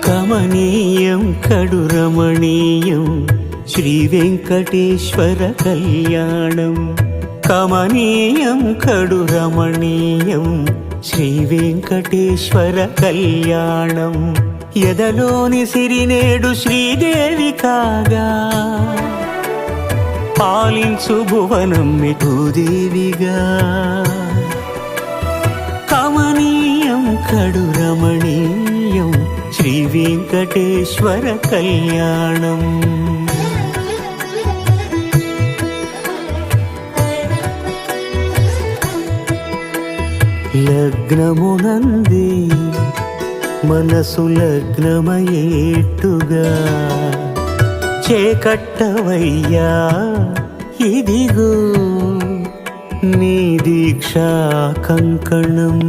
కమనీయం కడు రమణీయం శ్రీ వెంకటేశ్వర కళ్యాణం. కమనీయం కడు రమణీయం శ్రీ వెంకటేశ్వర కళ్యాణం. ఎదలోని సిరినేడు శ్రీదేవి కాగా పాలించు భువనం భూదేవిగా. కమనీయం కడు రమణీయం శ్రీ వెంకటేశ్వర కళ్యాణం. లగ్నమునందే మనసు లగ్నమయేట్టుగా చేకట్టవయ్యా ఇదిగో నీ దీక్షా కంకణం.